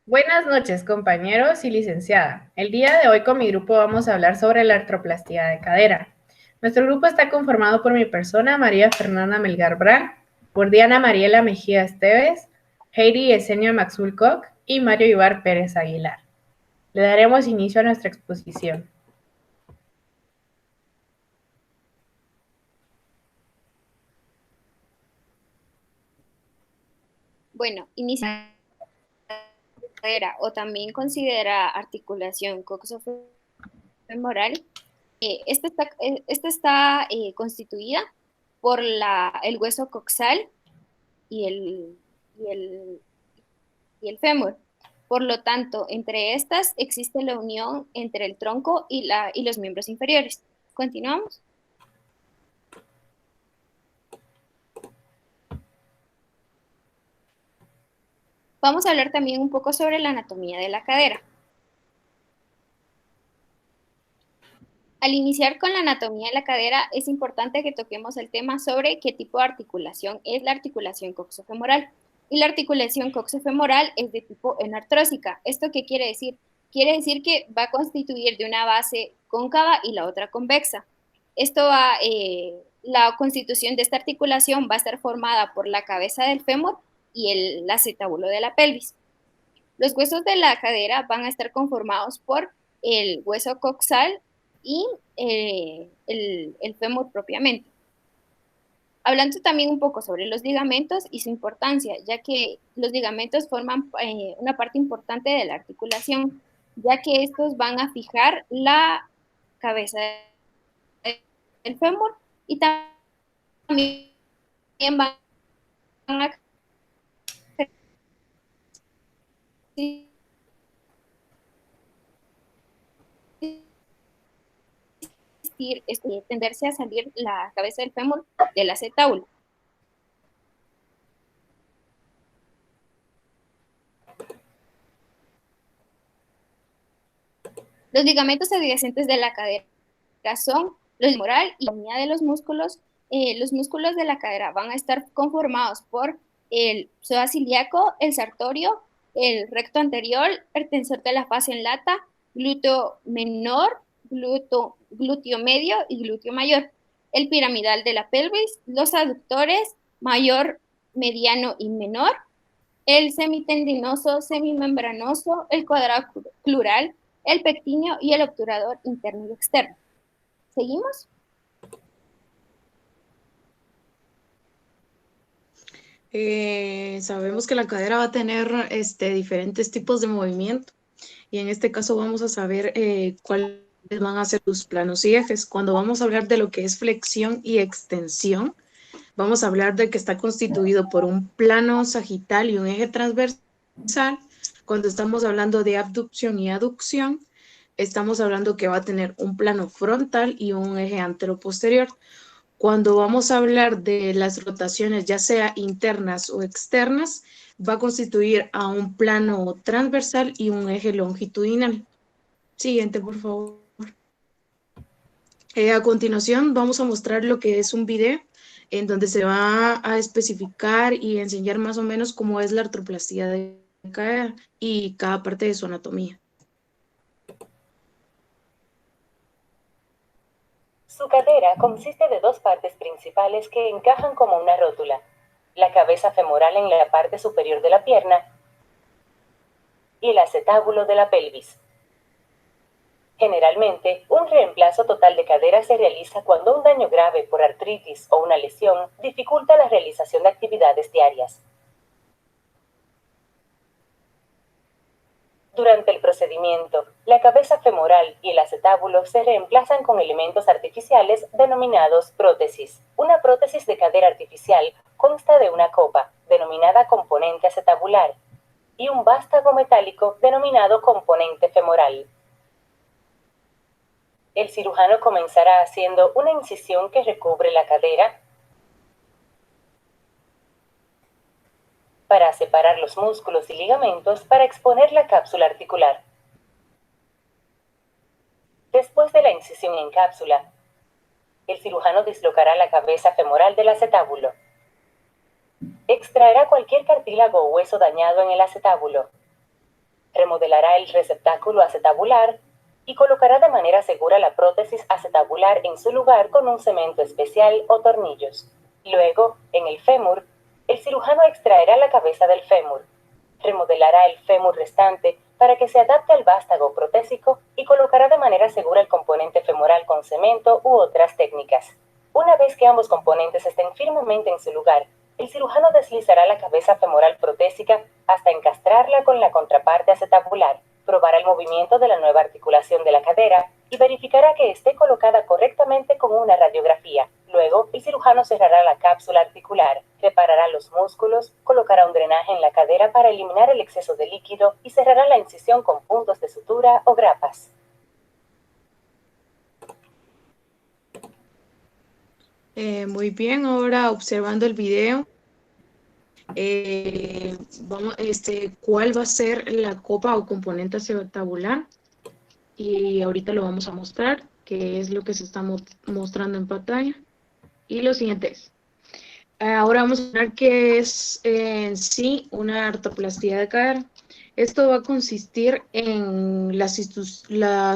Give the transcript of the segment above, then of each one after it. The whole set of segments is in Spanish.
Buenas noches, compañeros y licenciada. El día de hoy con mi grupo vamos a hablar sobre la artroplastía de cadera. Nuestro grupo está conformado por mi persona, María Fernanda Melgar Brand, por Diana Mariela Mejía Esteves, Heidi Yesenia Maxwell Koch y Mario Ibar Pérez Aguilar. Le daremos inicio a nuestra exposición. Bueno, inicia cadera o también considera articulación coxofemoral. Esta está constituida por el hueso coxal y el fémur. Por lo tanto, entre estas existe la unión entre el tronco y los miembros inferiores. Continuamos. Vamos a hablar también un poco sobre la anatomía de la cadera. Al iniciar con la anatomía de la cadera, es importante que toquemos el tema sobre qué tipo de articulación es la articulación coxofemoral. Y la articulación coxofemoral es de tipo enartrósica. ¿Esto qué quiere decir? Quiere decir que va a constituir de una base cóncava y la otra convexa. La constitución de esta articulación va a estar formada por la cabeza del fémur y el acetábulo de la pelvis. Los huesos de la cadera van a estar conformados por el hueso coxal y el fémur propiamente. Hablando también un poco sobre los ligamentos y su importancia, ya que los ligamentos forman una parte importante de la articulación, ya que estos van a fijar la cabeza del fémur y también van a tenderse a salir la cabeza del fémur del acetábulo. Los ligamentos adyacentes de la cadera son los femoral y la unidad de los músculos. Los músculos de la cadera van a estar conformados por el psoas ilíaco, el sartorio, el recto anterior, el tensor de la fascia en lata, glúteo menor, glúteo medio y glúteo mayor. El piramidal de la pelvis, los aductores mayor, mediano y menor, el semitendinoso, semimembranoso, el cuadraclural, el pectíneo y el obturador interno y externo. ¿Seguimos? Sabemos que la cadera va a tener diferentes tipos de movimiento y en este caso vamos a saber cuáles van a ser sus planos y ejes. Cuando vamos a hablar de lo que es flexión y extensión, vamos a hablar de que está constituido por un plano sagital y un eje transversal. Cuando estamos hablando de abducción y aducción, estamos hablando que va a tener un plano frontal y un eje anteroposterior. Cuando vamos a hablar de las rotaciones, ya sea internas o externas, va a constituir a un plano transversal y un eje longitudinal. Siguiente, por favor. A continuación, vamos a mostrar lo que es un video en donde se va a especificar y enseñar más o menos cómo es la artroplastía de cadera y cada parte de su anatomía. Su cadera consiste de dos partes principales que encajan como una rótula: la cabeza femoral en la parte superior de la pierna y el acetábulo de la pelvis. Generalmente, un reemplazo total de cadera se realiza cuando un daño grave por artritis o una lesión dificulta la realización de actividades diarias. Durante el procedimiento, la cabeza femoral y el acetábulo se reemplazan con elementos artificiales denominados prótesis. Una prótesis de cadera artificial consta de una copa, denominada componente acetabular, y un vástago metálico denominado componente femoral. El cirujano comenzará haciendo una incisión que recubre la cadera para separar los músculos y ligamentos para exponer la cápsula articular. Después de la incisión en cápsula, el cirujano dislocará la cabeza femoral del acetábulo. Extraerá cualquier cartílago o hueso dañado en el acetábulo. Remodelará el receptáculo acetabular y colocará de manera segura la prótesis acetabular en su lugar con un cemento especial o tornillos. Luego, en el fémur, el cirujano extraerá la cabeza del fémur, remodelará el fémur restante para que se adapte al vástago protésico y colocará de manera segura el componente femoral con cemento u otras técnicas. Una vez que ambos componentes estén firmemente en su lugar, el cirujano deslizará la cabeza femoral protésica hasta encastrarla con la contraparte acetabular, probará el movimiento de la nueva articulación de la cadera y verificará que esté colocada correctamente con una radiografía. Luego, el cirujano cerrará la cápsula articular, preparará los músculos, colocará un drenaje en la cadera para eliminar el exceso de líquido y cerrará la incisión con puntos de sutura o grapas. Muy bien, ahora observando el video, ¿cuál va a ser la copa o componente acetabular? Y ahorita lo vamos a mostrar, que es lo que se está mostrando en pantalla. Y lo siguiente es, ahora vamos a ver qué es en sí una artroplastia de cadera. Esto va a consistir en la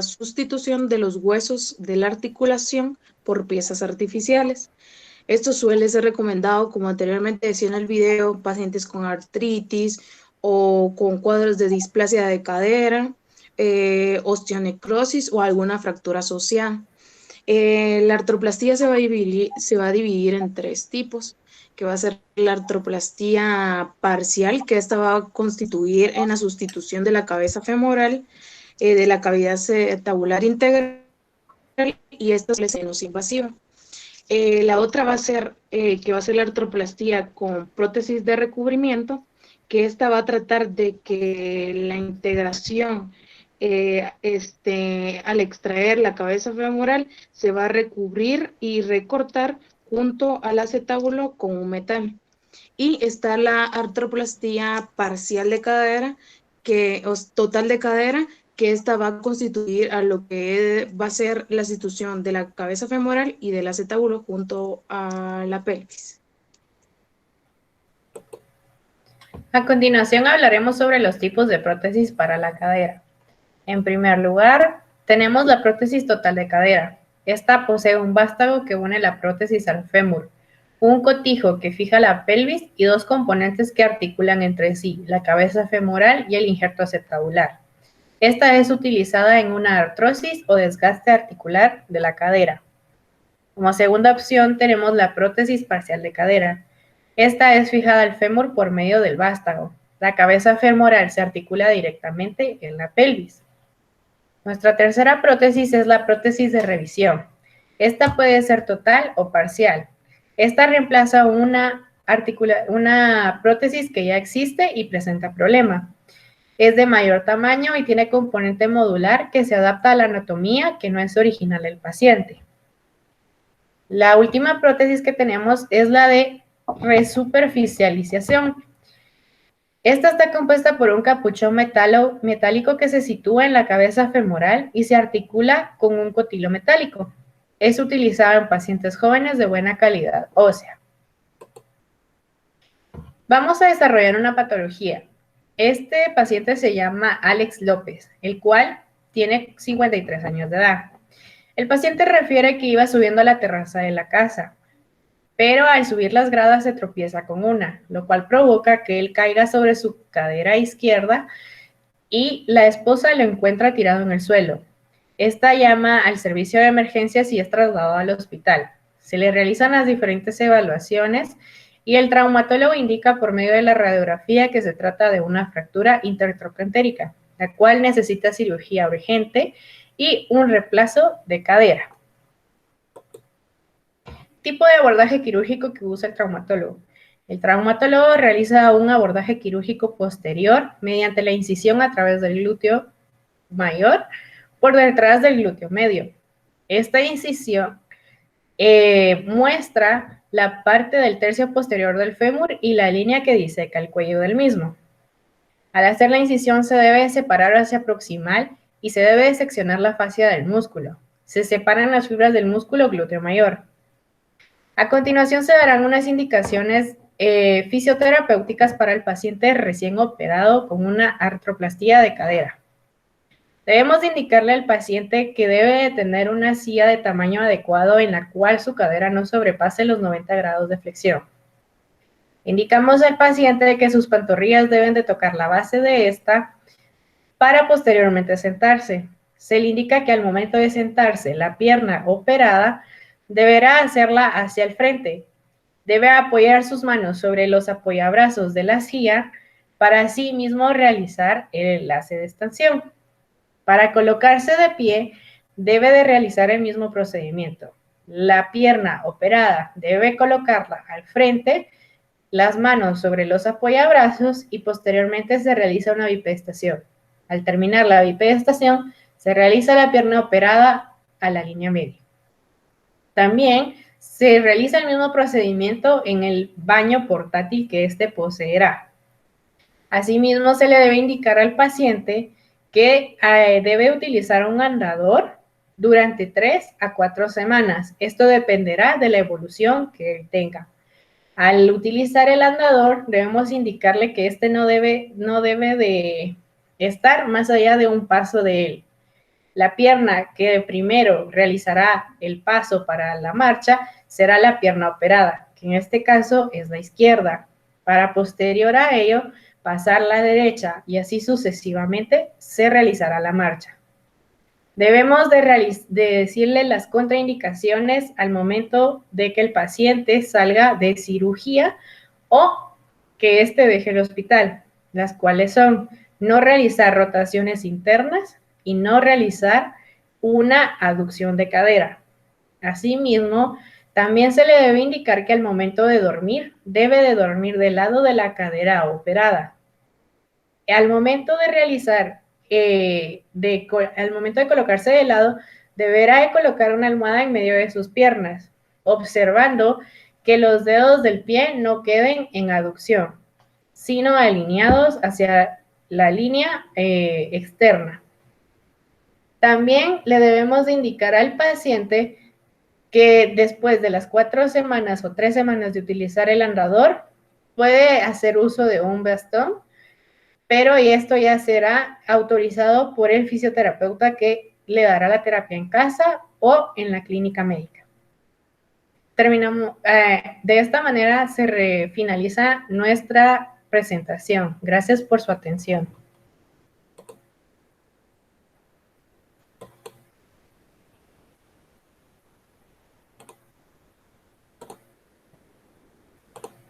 sustitución de los huesos de la articulación por piezas artificiales. Esto suele ser recomendado, como anteriormente decía en el video, pacientes con artritis o con cuadros de displasia de cadera, osteonecrosis o alguna fractura asociada. La artroplastía se va a dividir en 3 tipos, que va a ser la artroplastía parcial, que esta va a constituir en la sustitución de la cabeza femoral, de la cavidad acetabular integral, y esta es menos invasiva. La otra va a ser, la artroplastía con prótesis de recubrimiento, que esta va a tratar de que la integración al extraer la cabeza femoral se va a recubrir y recortar junto al acetábulo con un metal. Y está la artroplastía parcial de cadera, total de cadera, que esta va a constituir a lo que va a ser la sustitución de la cabeza femoral y del acetábulo junto a la pelvis. A continuación hablaremos sobre los tipos de prótesis para la cadera. En primer lugar, tenemos la prótesis total de cadera. Esta posee un vástago que une la prótesis al fémur, un cotijo que fija la pelvis y 2 componentes que articulan entre sí, la cabeza femoral y el injerto acetabular. Esta es utilizada en una artrosis o desgaste articular de la cadera. Como segunda opción tenemos la prótesis parcial de cadera. Esta es fijada al fémur por medio del vástago. La cabeza femoral se articula directamente en la pelvis. Nuestra tercera prótesis es la prótesis de revisión. Esta puede ser total o parcial. Esta reemplaza una prótesis que ya existe y presenta problema. Es de mayor tamaño y tiene componente modular que se adapta a la anatomía que no es original del paciente. La última prótesis que tenemos es la de resuperficialización. Esta está compuesta por un capuchón metálico que se sitúa en la cabeza femoral y se articula con un cotilo metálico. Es utilizado en pacientes jóvenes de buena calidad ósea. Vamos a desarrollar una patología. Este paciente se llama Alex López, el cual tiene 53 años de edad. El paciente refiere que iba subiendo a la terraza de la casa, pero al subir las gradas se tropieza con una, lo cual provoca que él caiga sobre su cadera izquierda y la esposa lo encuentra tirado en el suelo. Esta llama al servicio de emergencias y es trasladado al hospital. Se le realizan las diferentes evaluaciones y el traumatólogo indica por medio de la radiografía que se trata de una fractura intertrocantérica, la cual necesita cirugía urgente y un reemplazo de cadera. Tipo de abordaje quirúrgico que usa el traumatólogo. El traumatólogo realiza un abordaje quirúrgico posterior mediante la incisión a través del glúteo mayor por detrás del glúteo medio. Esta incisión muestra la parte del tercio posterior del fémur y la línea que diseca el cuello del mismo. Al hacer la incisión se debe separar hacia proximal y se debe seccionar la fascia del músculo. Se separan las fibras del músculo glúteo mayor. A continuación se darán unas indicaciones fisioterapéuticas para el paciente recién operado con una artroplastía de cadera. Debemos indicarle al paciente que debe de tener una silla de tamaño adecuado en la cual su cadera no sobrepase los 90 grados de flexión. Indicamos al paciente que sus pantorrillas deben de tocar la base de esta para posteriormente sentarse. Se le indica que al momento de sentarse, la pierna operada deberá hacerla hacia el frente. Debe apoyar sus manos sobre los apoyabrazos de la silla para así mismo realizar el enlace de extensión. Para colocarse de pie, debe de realizar el mismo procedimiento. La pierna operada debe colocarla al frente, las manos sobre los apoyabrazos y posteriormente se realiza una bipedestación. Al terminar la bipedestación, se realiza la pierna operada a la línea media. También se realiza el mismo procedimiento en el baño portátil que éste poseerá. Asimismo, se le debe indicar al paciente que debe utilizar un andador durante 3 a 4 semanas. Esto dependerá de la evolución que él tenga. Al utilizar el andador, debemos indicarle que este no debe de estar más allá de un paso de él. La pierna que primero realizará el paso para la marcha será la pierna operada, que en este caso es la izquierda. Para posterior a ello, pasar la derecha y así sucesivamente se realizará la marcha. Debemos de decirle las contraindicaciones al momento de que el paciente salga de cirugía o que éste deje el hospital, las cuales son no realizar rotaciones internas y no realizar una aducción de cadera. Asimismo, también se le debe indicar que al momento de dormir, debe de dormir del lado de la cadera operada. Al momento de realizar, al momento de colocarse de lado, deberá de colocar una almohada en medio de sus piernas, observando que los dedos del pie no queden en aducción, sino alineados hacia la línea externa. También le debemos de indicar al paciente que después de las 4 semanas o 3 semanas de utilizar el andador, puede hacer uso de un bastón, pero esto ya será autorizado por el fisioterapeuta que le dará la terapia en casa o en la clínica médica. Terminamos, de esta manera se finaliza nuestra presentación. Gracias por su atención.